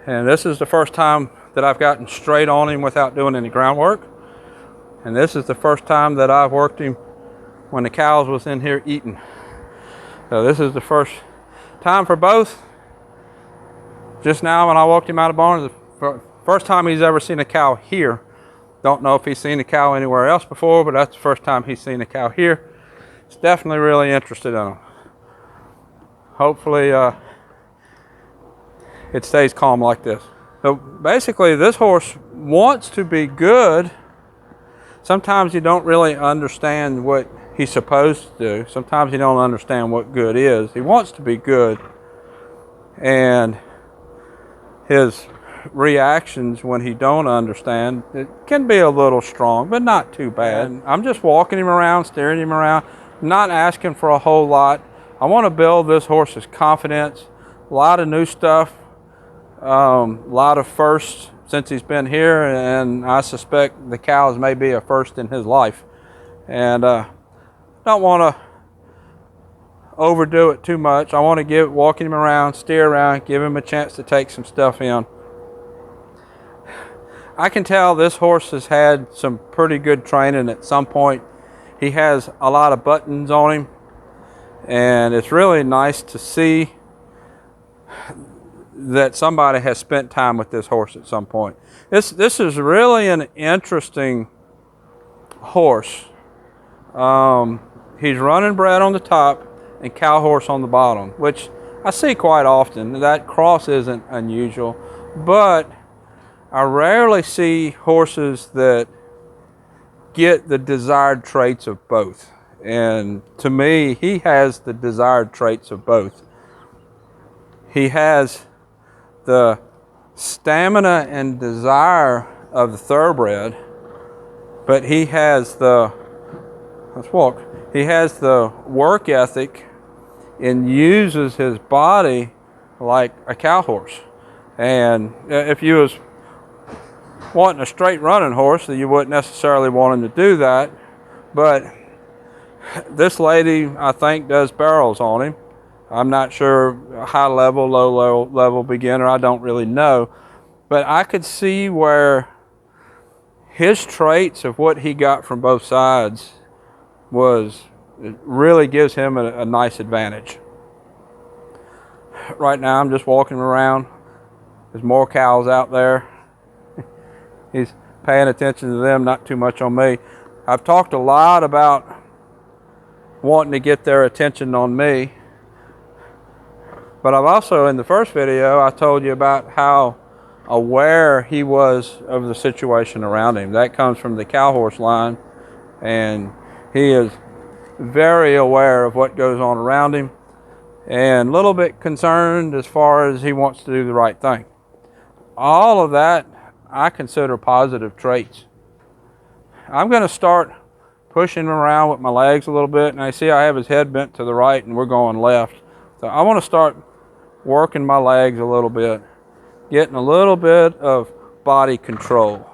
And this is the first time that I've gotten straight on him without doing any groundwork. And this is the first time that I've worked him when the cows was in here eating. So this is the first time for both. Just now when I walked him out of the barn, the first time he's ever seen a cow here. Don't know if he's seen a cow anywhere else before, but that's the first time he's seen a cow here. He's definitely really interested in them. Hopefully it stays calm like this. So basically this horse wants to be good. Sometimes you don't really understand what he's supposed to do. Sometimes you don't understand what good is. He wants to be good. And his reactions when he don't understand, it can be a little strong, but not too bad. And I'm just walking him around, steering him around, not asking for a whole lot. I want to build this horse's confidence. A lot of new stuff, a lot of firsts since he's been here, and I suspect the cows may be a first in his life. And don't want to overdo it too much. I want to walking him around, steer around, give him a chance to take some stuff in. I can tell this horse has had some pretty good training at some point. He has a lot of buttons on him, and it's really nice to see that somebody has spent time with this horse at some point. This is really an interesting horse. He's running bred on the top and cow horse on the bottom, which I see quite often. That cross isn't unusual, but I rarely see horses that get the desired traits of both. And to me, he has the desired traits of both. He has the stamina and desire of the thoroughbred, but he has the, let's walk, he has the work ethic and uses his body like a cow horse. And if you was wanting a straight running horse, you wouldn't necessarily want him to do that. But this lady, I think, does barrels on him. I'm not sure, high level, low level beginner, I don't really know. But I could see where his traits of what he got from both sides it really gives him a nice advantage. Right now I'm just walking around. There's more cows out there. He's paying attention to them, not too much on me. I've talked a lot about wanting to get their attention on me, but I've also, in the first video, I told you about how aware he was of the situation around him. That comes from the cow horse line, and he is very aware of what goes on around him and a little bit concerned as far as he wants to do the right thing. All of that I consider positive traits. I'm going to start pushing him around with my legs a little bit, and I see I have his head bent to the right and we're going left. So I want to start working my legs a little bit, getting a little bit of body control.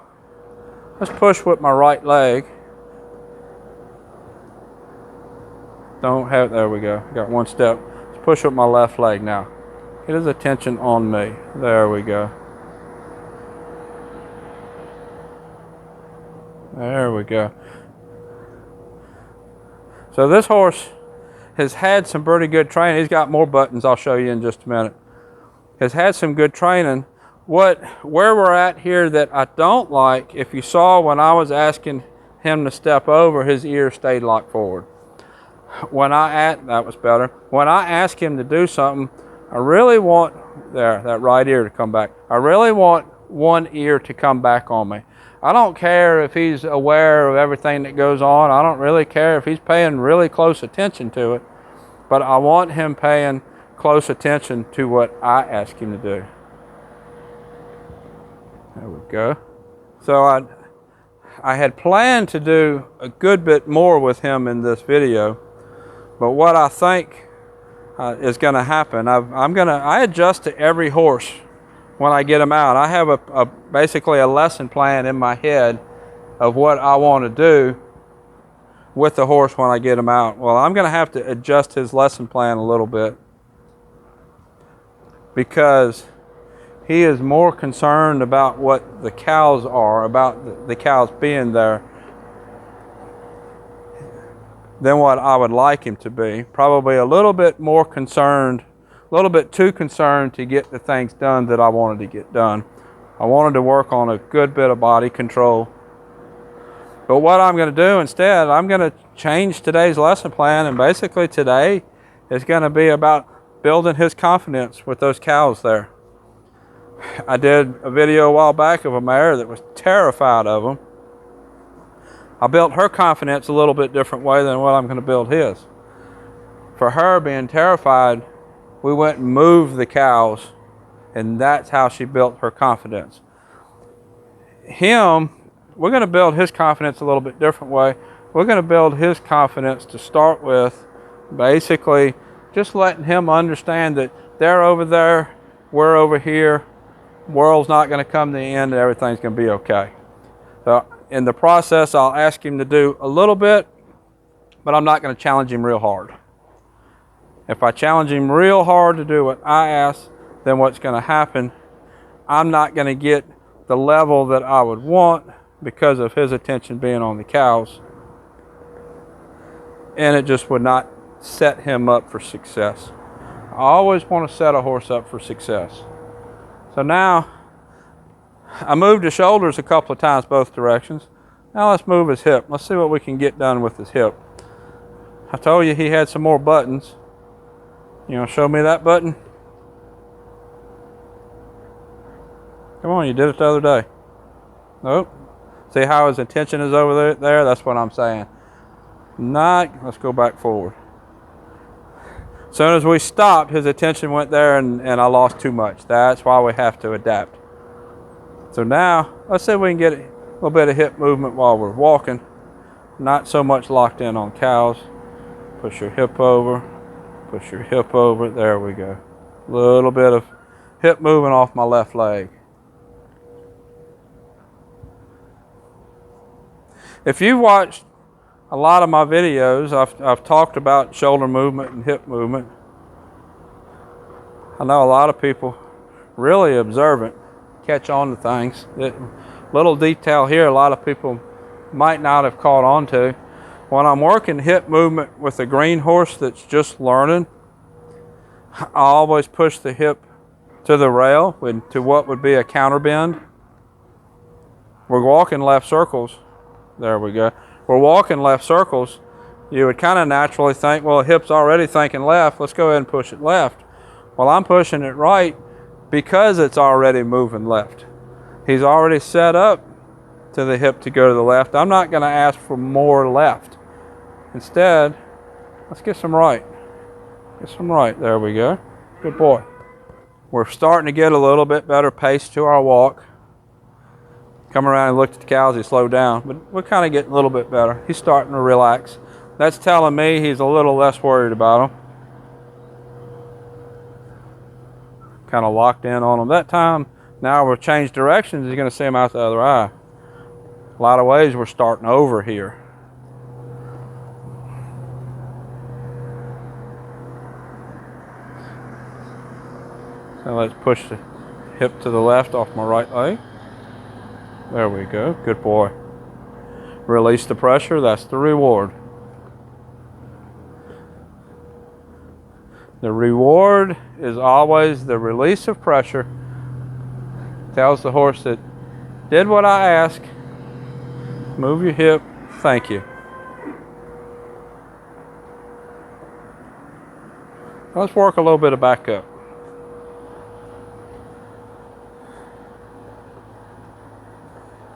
Let's push with my right leg. There we go. Got one step. Let's push with my left leg now. Get his attention on me. There we go. There we go. So this horse has had some pretty good training. He's got more buttons I'll show you in just a minute. Has had some good training. Where we're at here that I don't like, if you saw when I was asking him to step over, his ear stayed locked forward. That was better. When I ask him to do something, I really want that right ear to come back. I really want one ear to come back on me. I don't care if he's aware of everything that goes on. I don't really care if he's paying really close attention to it, but I want him paying close attention to what I ask him to do. There we go. So I had planned to do a good bit more with him in this video, but what I think is going to happen, I adjust to every horse when I get him out. I have basically a lesson plan in my head of what I want to do with the horse when I get him out. Well, I'm going to have to adjust his lesson plan a little bit because he is more concerned about what the cows are, about the cows being there, than what I would like him to be. Probably a little bit more concerned, a little bit too concerned to get the things done that I wanted to get done. I wanted to work on a good bit of body control. But what I'm going to do instead, I'm going to change today's lesson plan, and basically today is going to be about building his confidence with those cows there. I did a video a while back of a mare that was terrified of them. I built her confidence a little bit different way than what I'm going to build his. For her being terrified, we went and moved the cows, and that's how she built her confidence. Him, we're going to build his confidence a little bit different way. We're going to build his confidence to start with basically just letting him understand that they're over there, we're over here, world's not going to come to the end, and everything's going to be okay. So in the process, I'll ask him to do a little bit, but I'm not going to challenge him real hard. If I challenge him real hard to do what I ask, then what's going to happen, I'm not going to get the level that I would want because of his attention being on the cows. And it just would not set him up for success. I always want to set a horse up for success. So now, I moved his shoulders a couple of times both directions. Now let's move his hip. Let's see what we can get done with his hip. I told you he had some more buttons. You want to show me that button? Come on, you did it the other day. Nope. See how his attention is over there? That's what I'm saying. Let's go back forward. As soon as we stopped, his attention went there and I lost too much. That's why we have to adapt. So now, let's see if we can get a little bit of hip movement while we're walking. Not so much locked in on cows. Push your hip over. Push your hip over. There we go. A little bit of hip movement off my left leg. If you've watched a lot of my videos, I've talked about shoulder movement and hip movement. I know a lot of people really observant, catch on to things. Little detail here a lot of people might not have caught on to. When I'm working hip movement with a green horse that's just learning, I always push the hip to the rail, to what would be a counter bend. We're walking left circles. There we go. We're walking left circles. You would kind of naturally think, well, the hip's already thinking left. Let's go ahead and push it left. Well, I'm pushing it right because it's already moving left. He's already set up to the hip to go to the left. I'm not going to ask for more left. Instead, let's get some right. Get some right. There we go. Good boy. We're starting to get a little bit better pace to our walk. Come around and looked at the cows, he slowed down, but we're kind of getting a little bit better. He's starting to relax. That's telling me he's a little less worried about them. Kind of locked in on them that time. Now we've changed directions, he's going to see him out the other eye. A lot of ways we're starting over here. So let's push the hip to the left off my right leg. There we go. Good boy. Release the pressure. That's the reward. The reward is always the release of pressure. Tells the horse that did what I asked. Move your hip. Thank you. Let's work a little bit of back up.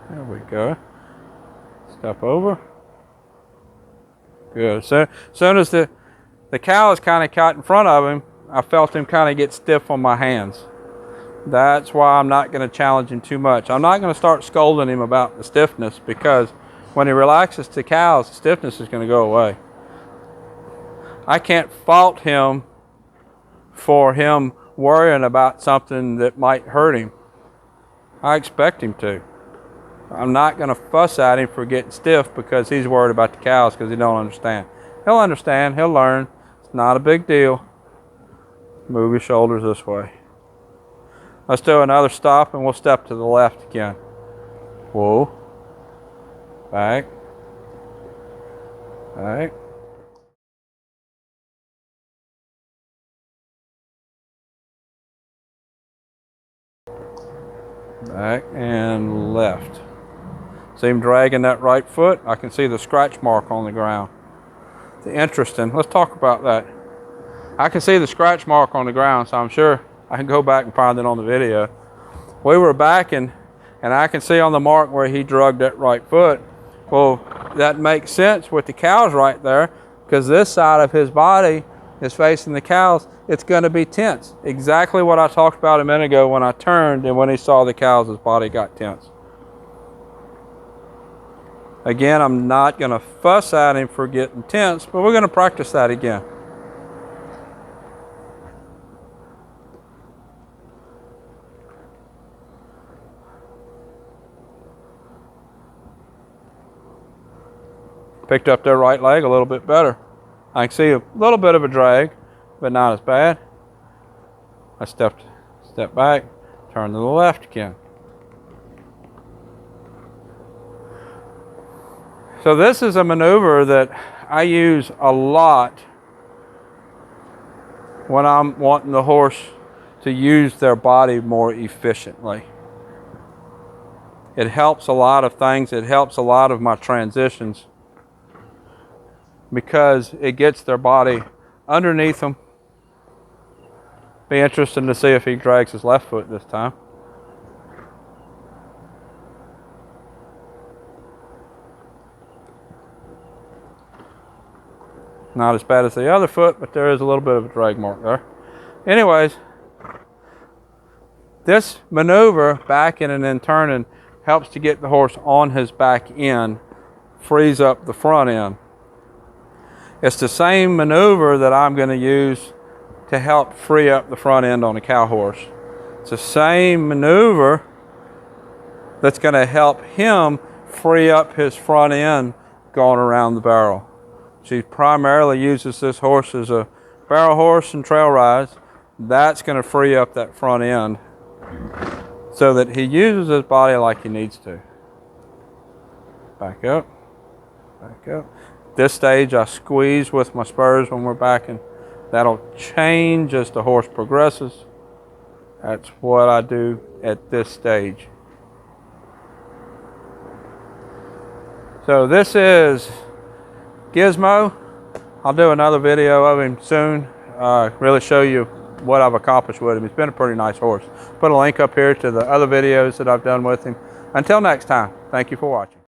There we go. Step over. Good. So as soon as the cow is kind of caught in front of him, I felt him kind of get stiff on my hands. That's why I'm not going to challenge him too much. I'm not going to start scolding him about the stiffness, because when he relaxes to cows, the stiffness is going to go away. I can't fault him for him worrying about something that might hurt him. I expect him to. I'm not going to fuss at him for getting stiff because he's worried about the cows because he don't understand. He'll understand. He'll learn. It's not a big deal. Move your shoulders this way. Let's do another stop and we'll step to the left again. Whoa. Back. Back. Back and left. See him dragging that right foot? I can see the scratch mark on the ground. Interesting. Let's talk about that. I can see the scratch mark on the ground, so I'm sure I can go back and find it on the video. We were backing, and I can see on the mark where he dragged that right foot. Well, that makes sense with the cows right there, because this side of his body is facing the cows. It's going to be tense. Exactly what I talked about a minute ago when I turned and when he saw the cows, his body got tense. Again, I'm not going to fuss at him for getting tense, but we're going to practice that again. Picked up their right leg a little bit better. I can see a little bit of a drag, but not as bad. I step back, turn to the left again. So this is a maneuver that I use a lot when I'm wanting the horse to use their body more efficiently. It helps a lot of things. It helps a lot of my transitions because it gets their body underneath them. Be interesting to see if he drags his left foot this time. Not as bad as the other foot, but there is a little bit of a drag mark there. Anyways, this maneuver, backing and then turning, helps to get the horse on his back end, frees up the front end. It's the same maneuver that I'm going to use to help free up the front end on a cow horse. It's the same maneuver that's going to help him free up his front end going around the barrel. She primarily uses this horse as a barrel horse and trail rides. That's going to free up that front end so that he uses his body like he needs to. Back up, back up. This stage I squeeze with my spurs when we're backing. That'll change as the horse progresses. That's what I do at this stage. So this is Gizmo. I'll do another video of him soon. Really show you what I've accomplished with him. He's been a pretty nice horse. Put a link up here to the other videos that I've done with him. Until next time, thank you for watching.